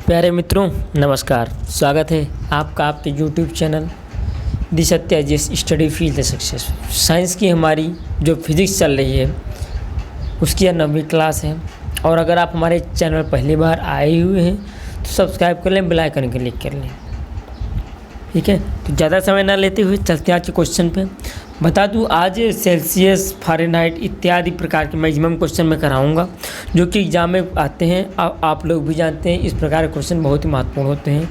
प्यारे मित्रों नमस्कार। स्वागत है आपका आपके यूट्यूब चैनल दी सत्या जिस स्टडी फील्ड सक्सेस। साइंस की हमारी जो फिज़िक्स चल रही है उसकी यह 9वीं क्लास है। और अगर आप हमारे चैनल पहली बार आए हुए हैं तो सब्सक्राइब कर लें, बेल आइकन क्लिक कर लें। ठीक है, तो ज़्यादा समय ना लेते हुए चलते हैं आज के क्वेश्चन पे। बता दूं, आज सेल्सियस, फ़ारेनहाइट इत्यादि प्रकार के मैक्सिमम क्वेश्चन मैं कराऊंगा जो कि एग्जाम में आते हैं। आप लोग भी जानते हैं इस प्रकार के क्वेश्चन बहुत ही महत्वपूर्ण होते हैं।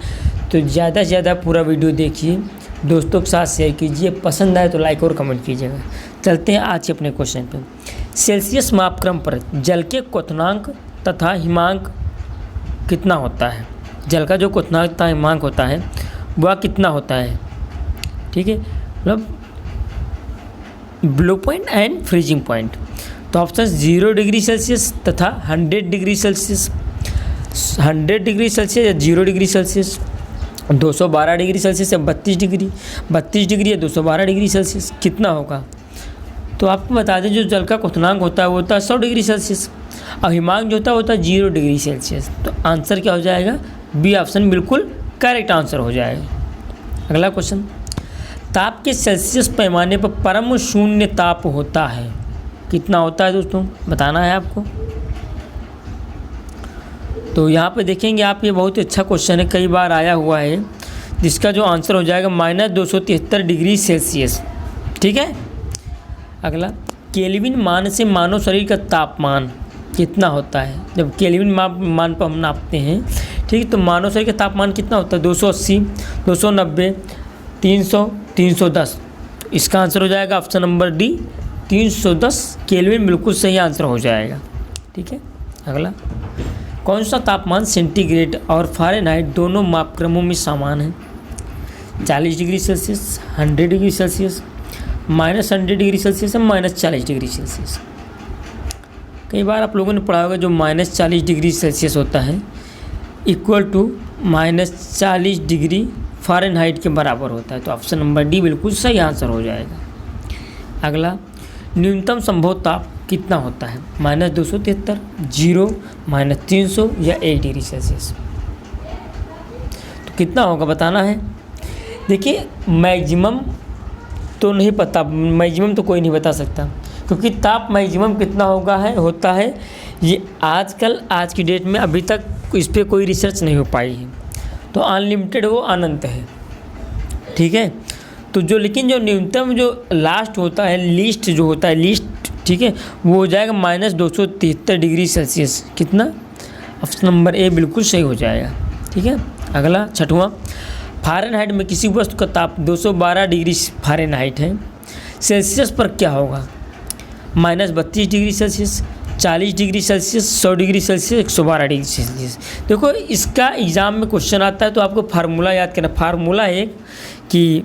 तो ज़्यादा से ज़्यादा पूरा वीडियो देखिए, दोस्तों के साथ शेयर कीजिए, पसंद आए तो लाइक और कमेंट कीजिएगा। चलते हैं आज के अपने क्वेश्चन पे। सेल्सियस मापक्रम पर जल के क्वथनांक तथा हिमांक कितना होता है? जल का जो क्वथनांक तथा हिमांक होता है वह कितना होता है? ठीक है, मतलब blue point and freezing point. तो ऑप्शन 0 डिग्री सेल्सियस तथा 100 डिग्री सेल्सियस। 100 डिग्री सेल्सियस या 0 डिग्री सेल्सियस, 212 डिग्री सेल्सियस या 32 डिग्री या 212 डिग्री सेल्सियस कितना होगा? तो आपको बता दें जो जल का क्वथनांक होता है वो होता है 100 डिग्री सेल्सियस और हिमांक जो होता है वो होता है 0 डिग्री सेल्सियस। तो आंसर क्या हो जाएगा? बी ऑप्शन बिल्कुल करेक्ट आंसर हो जाएगा। अगला क्वेश्चन, ताप के सेल्सियस पैमाने पर परम शून्य ताप होता है कितना होता है दोस्तों? बताना है आपको। तो यहाँ पे देखेंगे आप, ये बहुत अच्छा क्वेश्चन है, कई बार आया हुआ है, जिसका जो आंसर हो जाएगा -273 डिग्री सेल्सियस। ठीक है। अगला, केल्विन मान से मानव शरीर का तापमान कितना होता है? जब केल्विन मान पर हम नापते हैं, ठीक है, तो मानव शरीर का तापमान कितना होता है? 280, 290, 300, 310। इसका आंसर हो जाएगा ऑप्शन नंबर डी 310 केल्विन बिल्कुल सही आंसर हो जाएगा। ठीक है। अगला, कौन सा तापमान सेंटीग्रेड और फ़ारेनहाइट दोनों मापक्रमों में समान है? 40 degree Celsius, 100 degree Celsius, -100 degree Celsius या -40 डिग्री सेल्सियस। कई बार आप लोगों ने पढ़ा होगा जो -40 डिग्री सेल्सियस होता है इक्वल टू -40 डिग्री फ़ारेनहाइट के बराबर होता है। तो ऑप्शन नंबर डी बिल्कुल सही आंसर हो जाएगा। अगला, न्यूनतम संभव ताप कितना होता है? -273, 0, -300 या 1 डिग्री सेल्सियस। तो कितना होगा बताना है। देखिए, मैक्सिमम तो नहीं पता, मैक्सिमम तो कोई नहीं बता सकता, क्योंकि ताप मैक्सिमम कितना होता है ये आजकल आज की डेट में अभी तक इस पर कोई रिसर्च नहीं हो पाई है। तो अनलिमिटेड वो अनंत है। ठीक है। तो जो लेकिन जो न्यूनतम जो लास्ट होता है, लीस्ट जो होता है, लीस्ट, ठीक है, वो हो जाएगा -273 डिग्री सेल्सियस। कितना? ऑप्शन नंबर ए बिल्कुल सही हो जाएगा। ठीक है। अगला, छठवां, फ़ारेनहाइट में किसी वस्तु का ताप 212 डिग्री फ़ारेनहाइट है, सेल्सियस पर क्या होगा? -32 degree Celsius, 40 degree Celsius, 100 degree Celsius, 112 degree Celsius. देखो, इसका एग्ज़ाम में क्वेश्चन आता है तो आपको फार्मूला याद करना। फार्मूला है कि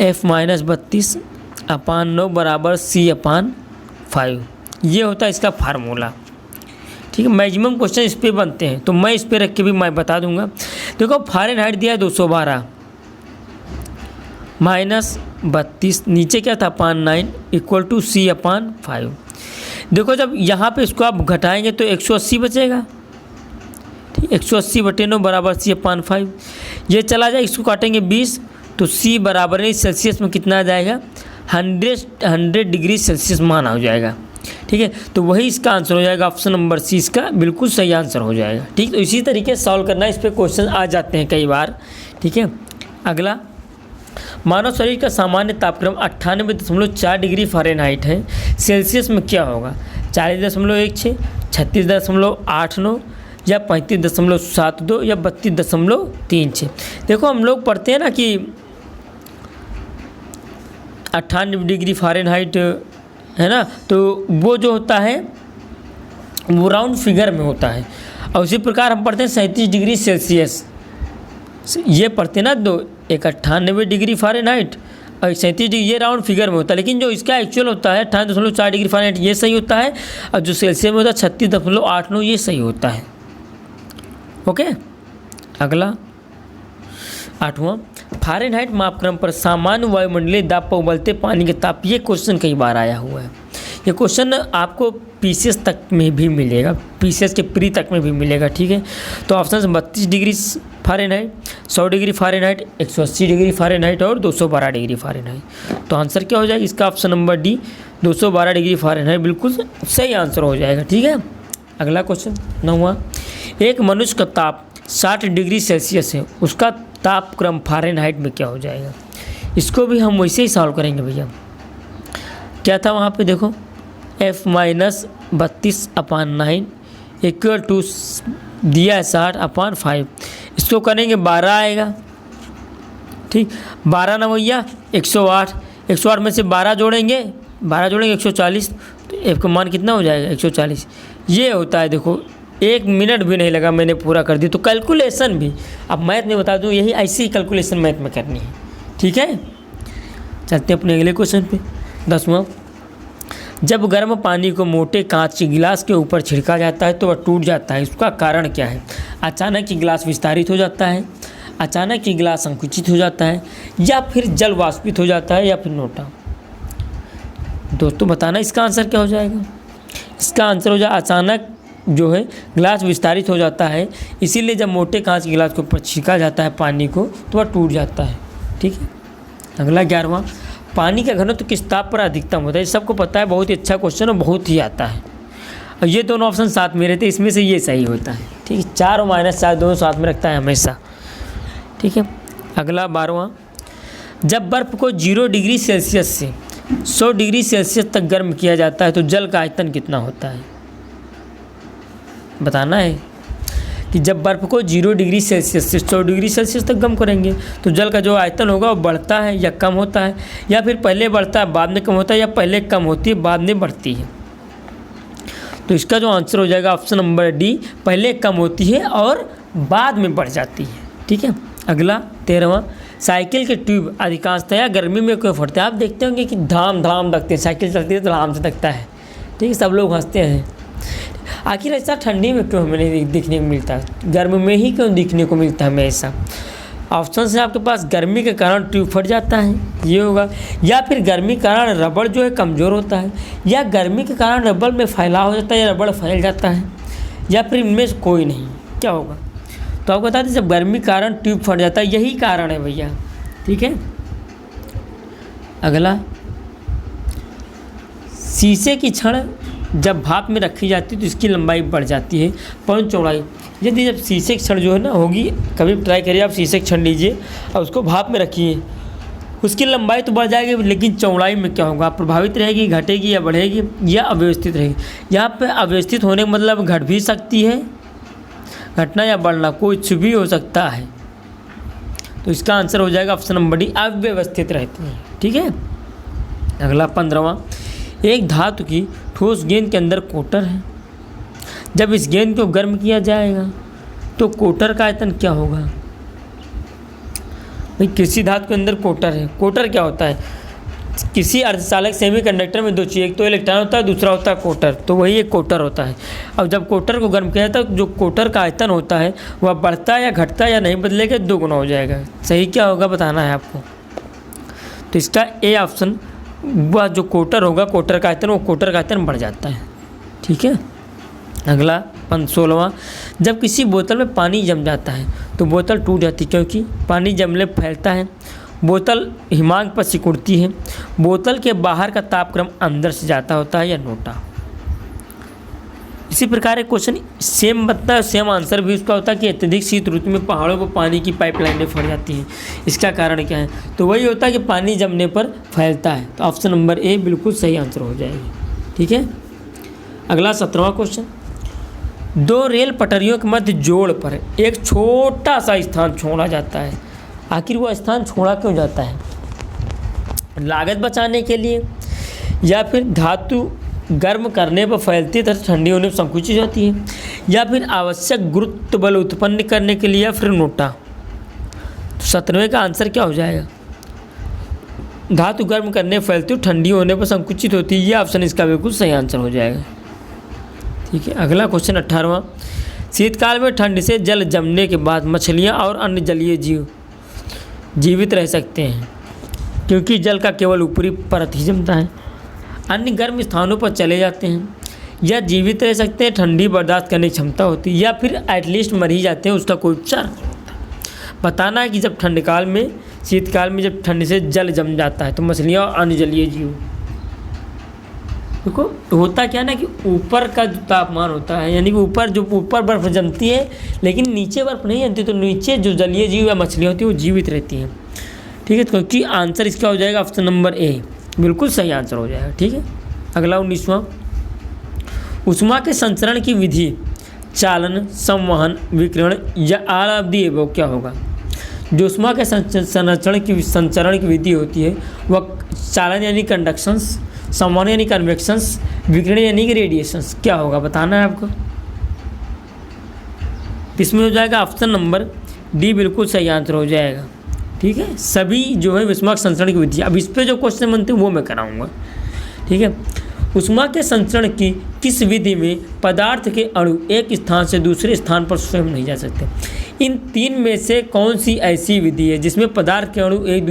F-32/9 बराबर C/5, ये होता है इसका फार्मूला। ठीक है। मैक्सिमम क्वेश्चन इस पर बनते हैं तो मैं इस पर रख के भी मैं बता दूंगा। देखो, फ़ारेनहाइट दिया है 212, -32, नीचे क्या था 9 इक्वल टू C/5। देखो, जब यहाँ पे इसको आप घटाएंगे तो 180 बचेगा। ठीक, 180/9 बराबर C/5। ये चला जाए, इसको काटेंगे 20 तो C बराबर है सेल्सियस में कितना आ जाएगा? 100 डिग्री सेल्सियस मान हो जाएगा। ठीक है। तो वही इसका आंसर हो जाएगा ऑप्शन नंबर सी, इसका बिल्कुल सही आंसर हो जाएगा। ठीक, तो इसी तरीके से सॉल्व करना, इस पर क्वेश्चन आ जाते हैं कई बार। ठीक है। अगला, मानव शरीर का सामान्य तापक्रम 98.4 डिग्री फ़ारेनहाइट है, सेल्सियस में क्या होगा? 40.16, 36.89 या 35.72 या 32.36। देखो, हम लोग पढ़ते हैं ना कि 98 डिग्री फ़ारेनहाइट है ना, तो वो जो होता है वो राउंड फिगर में होता है। और उसी प्रकार हम पढ़ते हैं 37 डिग्री सेल्सियस, ये पढ़ते हैं ना, एक 98 डिग्री फ़ारेनहाइट और 37 डिग्री, ये राउंड फिगर में होता है। लेकिन जो इसका एक्चुअल होता है 98.4 डिग्री फ़ारेनहाइट, ये सही होता है। और जो सेल्सियस में होता है 36.89, ये सही होता है। ओके। अगला, 8वां, फ़ारेनहाइट मापक्रम पर सामान्य वायुमंडलीय दाब पर उबलते पानी के ताप, ये क्वेश्चन कई बार आया हुआ है। ये क्वेश्चन आपको पीसीएस तक में भी मिलेगा, पीसीएस के प्री तक में भी मिलेगा, ठीक है। तो option 32 degree Fahrenheit, 100 degree Fahrenheit, 180 degree Fahrenheit और 212 डिग्री फ़ारेनहाइट। तो आंसर क्या हो जाएगा इसका? Option number D 212 degree Fahrenheit बिल्कुल सही आंसर हो जाएगा, ठीक है। अगला क्वेश्चन 9वां, एक मनुष्य का ताप 60 डिग्री सेल्सियस है, उसका तापक्रम फ़ारेनहाइट में क्या हो जाएगा? इसको भी हम वैसे ही सॉल्व करेंगे भैया। क्या था वहाँ पे देखो, F-32/9 इक्वल टू दिया है 60/5, इसको करेंगे 12 आएगा, ठीक। 12 ना भैया 108, 108 में से 12 जोड़ेंगे 140, तो F का मान कितना हो जाएगा? 140। ये होता है, देखो 1 मिनट भी नहीं लगा मैंने पूरा कर दी। तो कैलकुलेशन भी अब मैथ में बता दूँ, यही ऐसी ही कैलकुलेशन मैथ में करनी है, ठीक है। चलते हैं अपने अगले क्वेश्चन पे। 10वां, जब गर्म पानी को मोटे कांच के गिलास के ऊपर छिड़का जाता है तो वह टूट जाता है, इसका कारण क्या है? अचानक ही गिलास विस्तारित हो जाता है, अचानक ही गिलास संकुचित हो जाता है, या फिर जल वाष्पित हो जाता है, या फिर नोटा। दोस्तों बताना इसका आंसर क्या हो जाएगा? इसका आंसर हो जाए अचानक जो है गिलास विस्तारित हो जाता है, इसीलिए जब मोटे कांच के गिलास के ऊपर छिड़का जाता है पानी को तो वह टूट जाता है, ठीक है। अगला 11वां, पानी का घनत्व किस ताप पर अधिकतम होता है? ये सबको पता है, बहुत ही अच्छा क्वेश्चन और बहुत ही आता है। और ये दोनों ऑप्शन साथ में रहते हैं, इसमें से ये सही होता है, ठीक है। 4 और -4 दोनों साथ में रखता है हमेशा, ठीक है। अगला 12वां, जब बर्फ़ को 0 डिग्री सेल्सियस से 100 डिग्री सेल्सियस तक गर्म किया जाता है तो जल का आयतन कितना होता है? बताना है कि जब बर्फ़ को 0 डिग्री सेल्सियस से 100 डिग्री सेल्सियस तक गर्म करेंगे तो जल का जो आयतन होगा वो बढ़ता है या कम होता है, या फिर पहले बढ़ता है बाद में कम होता है, या पहले कम होती है बाद में बढ़ती है। तो इसका जो आंसर हो जाएगा ऑप्शन नंबर डी, पहले कम होती है और बाद में बढ़ जाती है, ठीक है। अगला 13वां, साइकिल के ट्यूब अधिकांशतया गर्मी में क्यों फटते हैं? आप देखते होंगे कि धाम धाम लगते हैं, साइकिल चलती है तो धाम से लगता है, ठीक है, सब लोग हंसते हैं। आखिर ऐसा ठंडी में क्यों हमें नहीं दिखने को मिलता है, गर्मी में ही क्यों दिखने को मिलता है हमें ऐसा? ऑप्शन है आपके पास, गर्मी के कारण ट्यूब फट जाता है, ये होगा, या फिर गर्मी के कारण रबड़ जो है कमज़ोर होता है, या गर्मी के कारण रबड़ में फैलाव हो जाता है या रबड़ फैल जाता है, या फिर इनमें से कोई नहीं। क्या होगा? तो आपको बता दें, जब गर्मी के कारण ट्यूब फट जाता है, यही कारण है भैया, ठीक है। अगला, शीशे की छड़ जब भाप में रखी जाती है तो इसकी लंबाई बढ़ जाती है, परंतु चौड़ाई, यदि जब शीशे की छड़ जो है ना होगी, कभी ट्राई करिए आप, शीशे की छड़ लीजिए और उसको भाप में रखिए, उसकी लंबाई तो बढ़ जाएगी लेकिन चौड़ाई में क्या होगा? प्रभावित रहेगी, घटेगी या बढ़ेगी या अव्यवस्थित रहेगी? यहाँ पे अव्यवस्थित होने का मतलब घट भी सकती है, घटना या बढ़ना कुछ भी हो सकता है। तो इसका आंसर हो जाएगा ऑप्शन नंबर डी, अव्यवस्थित रहती है, ठीक है। अगला 15वां, एक धातु की ठोस गेंद के अंदर कोटर है, जब इस गेंद को गर्म किया जाएगा तो कोटर का आयतन क्या होगा? भाई किसी धातु के अंदर कोटर है, कोटर क्या होता है? किसी अर्धचालक सेमीकंडक्टर में दो चीज़, एक तो इलेक्ट्रॉन होता है, दूसरा होता है कोटर, तो वही एक कोटर होता है। अब जब कोटर को गर्म किया जाता है तो जो कोटर का आयतन होता है वह बढ़ता है या घटता है या नहीं बदलेगा, 2 गुना हो जाएगा। सही क्या होगा बताना है आपको। तो इसका ए ऑप्शन, वह जो कोटर होगा, कोटर का आयतन, वो कोटर का आयतन बढ़ जाता है, ठीक है। अगला 16वां, जब किसी बोतल में पानी जम जाता है तो बोतल टूट जाती है, क्योंकि पानी जमने फैलता है, बोतल हिमांक पर सिकुड़ती है, बोतल के बाहर का तापक्रम अंदर से जाता होता है, या नोटा। इसी प्रकार एक क्वेश्चन सेम बनता है, सेम आंसर भी उसका होता है कि अत्यधिक शीत ऋतु में पहाड़ों पर पानी की पाइपलाइनें फट जाती हैं, इसका कारण क्या है? तो वही होता है कि पानी जमने पर फैलता है। तो ऑप्शन नंबर ए बिल्कुल सही आंसर हो जाएगी, ठीक है। अगला 17वां क्वेश्चन, 2 रेल पटरियों के मध्य जोड़ पर एक छोटा सा स्थान छोड़ा जाता है, आखिर वह स्थान छोड़ा क्यों जाता है? लागत बचाने के लिए, या फिर धातु गर्म करने पर फैलती तथा ठंडी होने पर संकुचित होती है, या फिर आवश्यक गुरुत्व बल उत्पन्न करने के लिए, या फिर नोटा। तो 17वें का आंसर क्या हो जाएगा? धातु गर्म करने पर फैलती है, ठंडी होने पर संकुचित होती है, ये ऑप्शन इसका बिल्कुल सही आंसर हो जाएगा, ठीक है। अगला क्वेश्चन 18वां, शीतकाल में ठंड से जल जमने के बाद मछलियाँ और अन्य जलीय जीव जीवित रह सकते हैं, क्योंकि जल का केवल ऊपरी परत ही जमता है। अन्य गर्म स्थानों पर चले जाते हैं, या जीवित रह सकते हैं, ठंडी बर्दाश्त करने की क्षमता होती है, या फिर एटलीस्ट मर ही जाते हैं, उसका कोई उपचार नहीं होता। बताना है कि जब ठंडकाल में, शीतकाल में जब ठंड से जल जम जाता है तो मछलियाँ और अन्य जलीय जीव, देखो होता क्या ना कि ऊपर का जो तापमान होता है, यानी कि ऊपर बर्फ़ जमती है लेकिन नीचे बर्फ़ नहीं जमती, तो नीचे जो जलीय जीव या मछलियाँ होती हैं वो जीवित रहती हैं। ठीक है, तो क्योंकि आंसर इसका हो जाएगा ऑप्शन नंबर ए, बिल्कुल सही आंसर हो जाएगा। ठीक है, अगला 19वां, ऊष्मा के संचरण की विधि चालन, संवहन, विकिरण या ऑल ऑफ द अबव क्या होगा? जो ऊष्मा के संचरण की विधि होती है वह चालन यानी कंडक्शंस, संवहन यानी कन्वेक्शंस, विकिरण यानी कि रेडिएशंस, क्या होगा बताना है आपको। इसमें हो जाएगा ऑप्शन नंबर डी, बिल्कुल सही आंसर हो जाएगा। ठीक है, सभी जो है ऊष्मा के संचरण की विधि, अब इस पर जो क्वेश्चन बनते हैं वो मैं कराऊंगा। ठीक है, ऊष्मा के संचरण की किस विधि में पदार्थ के अणु एक स्थान से दूसरे स्थान पर स्वयं नहीं जा सकते? इन तीन में से कौन सी ऐसी विधि है जिसमें पदार्थ के अणु एक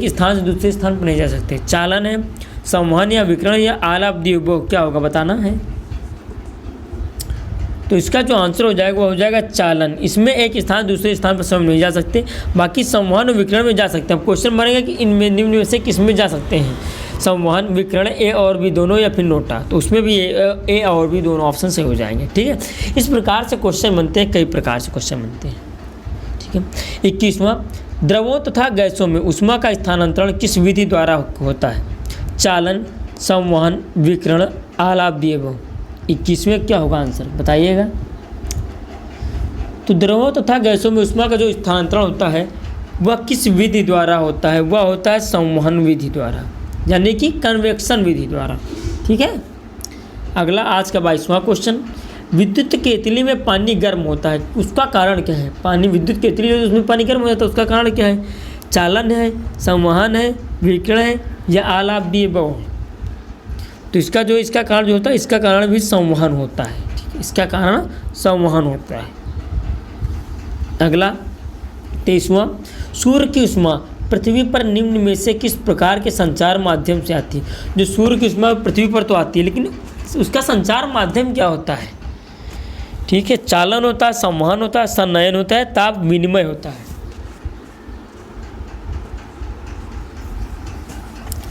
स्थान से दूसरे स्थान पर नहीं जा सकते? चालन है, संवहन या विकिरण या ऑल ऑफ द अबव, क्या होगा बताना है। तो इसका जो आंसर हो जाएगा वो हो जाएगा चालन। इसमें एक स्थान दूसरे स्थान पर स्वयं नहीं जा सकते, बाकी संवहन और विकिरण में जा सकते हैं। अब क्वेश्चन बनेगा कि इनमें निम्न में से किस में जा सकते हैं? संवहन, विकिरण, ए और बी दोनों या फिर नोटा, तो उसमें भी ए और बी दोनों ऑप्शन से हो जाएंगे। ठीक है, इस प्रकार से क्वेश्चन बनते हैं, कई प्रकार से क्वेश्चन बनते हैं। ठीक है, 21वां, द्रवों तथा गैसों में ऊष्मा का स्थानांतरण किस विधि द्वारा होता है? चालन, संवहन, विकिरण, ऑल ऑफ द अबव। 21वें क्या होगा आंसर बताइएगा। तो द्रवों तथा गैसों में ऊष्मा का जो स्थानांतरण होता है वह किस विधि द्वारा होता है? वह होता है संवहन विधि द्वारा, यानी कि कन्वेक्शन विधि द्वारा। ठीक है, अगला आज का 22वां क्वेश्चन, विद्युत केतली में पानी गर्म होता है, उसका कारण क्या है? पानी विद्युत केतली है उसमें पानी गर्म हो जाता है, उसका कारण क्या है? चालन है, संवहन है, विकिरण है या ऑल ऑफ द अबव? तो इसका कारण जो होता है, इसका कारण भी संवहन होता है। ठीक है, इसका कारण संवहन होता है। अगला 23वां, सूर्य की ऊष्मा पृथ्वी पर निम्न में से किस प्रकार के संचार माध्यम से आती है? जो सूर्य की ऊष्मा पृथ्वी पर तो आती है लेकिन उसका संचार माध्यम क्या होता है? ठीक है, चालन होता है, संवहन होता है, संनयन होता है, ताप विनिमय होता है।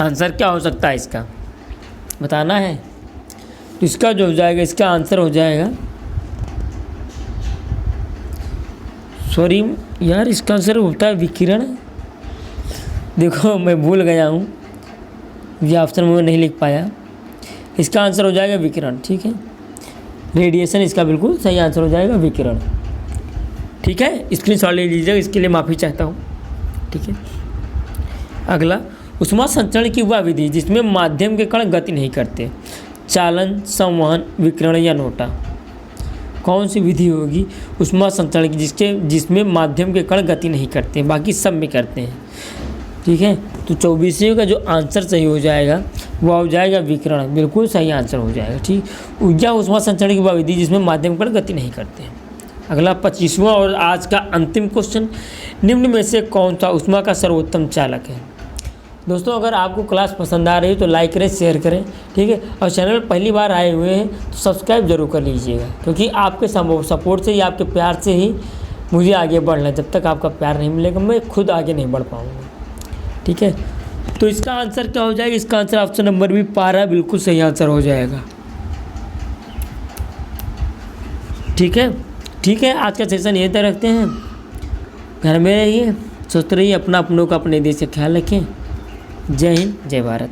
आंसर क्या हो सकता है इसका बताना है। तो इसका जो हो जाएगा, इसका आंसर हो जाएगा, सॉरी यार, इसका आंसर होता है विकिरण। देखो मैं भूल गया हूँ, ये ऑप्शन में नहीं लिख पाया। इसका आंसर हो जाएगा विकिरण। ठीक है, रेडिएशन इसका बिल्कुल सही आंसर हो जाएगा विकिरण। ठीक है, स्क्रीनशॉट ले लीजिएगा, इसके लिए माफ़ी चाहता हूँ। ठीक है, अगला, ऊष्मा संचरण की वह विधि जिसमें माध्यम के कण गति नहीं करते? चालन, संवहन, विकिरण या नोटा, कौन सी विधि होगी ऊष्मा संचरण की जिसमें माध्यम के कण गति नहीं करते, बाकी सब में करते हैं? ठीक है, तो 24वें का जो आंसर सही हो जाएगा वह हो जाएगा विकिरण, बिल्कुल सही आंसर हो जाएगा। ठीक, ऊर्जा ऊष्मा संचरण की वह विधि जिसमें माध्यम कण गति नहीं करते हैं। अगला 25वां और आज का अंतिम क्वेश्चन, निम्न में से कौन सा ऊष्मा का सर्वोत्तम चालक है? दोस्तों अगर आपको क्लास पसंद आ रही है तो लाइक करें, शेयर करें। ठीक है, और चैनल पहली बार आए हुए हैं तो सब्सक्राइब जरूर कर लीजिएगा, क्योंकि आपके सपोर्ट से ही, आपके प्यार से ही मुझे आगे बढ़ना है। जब तक आपका प्यार नहीं मिलेगा मैं खुद आगे नहीं बढ़ पाऊँगा। ठीक है, तो इसका आंसर क्या हो जाएगा? इसका आंसर ऑप्शन नंबर भी पारा, बिल्कुल सही आंसर हो जाएगा। ठीक है, ठीक है, आज का सेशन यहीं तक रखते हैं। घर में रहिए, स्वस्थ रहिए, अपनों का अपने देश का ख्याल रखें। जय हिंद, जय भारत।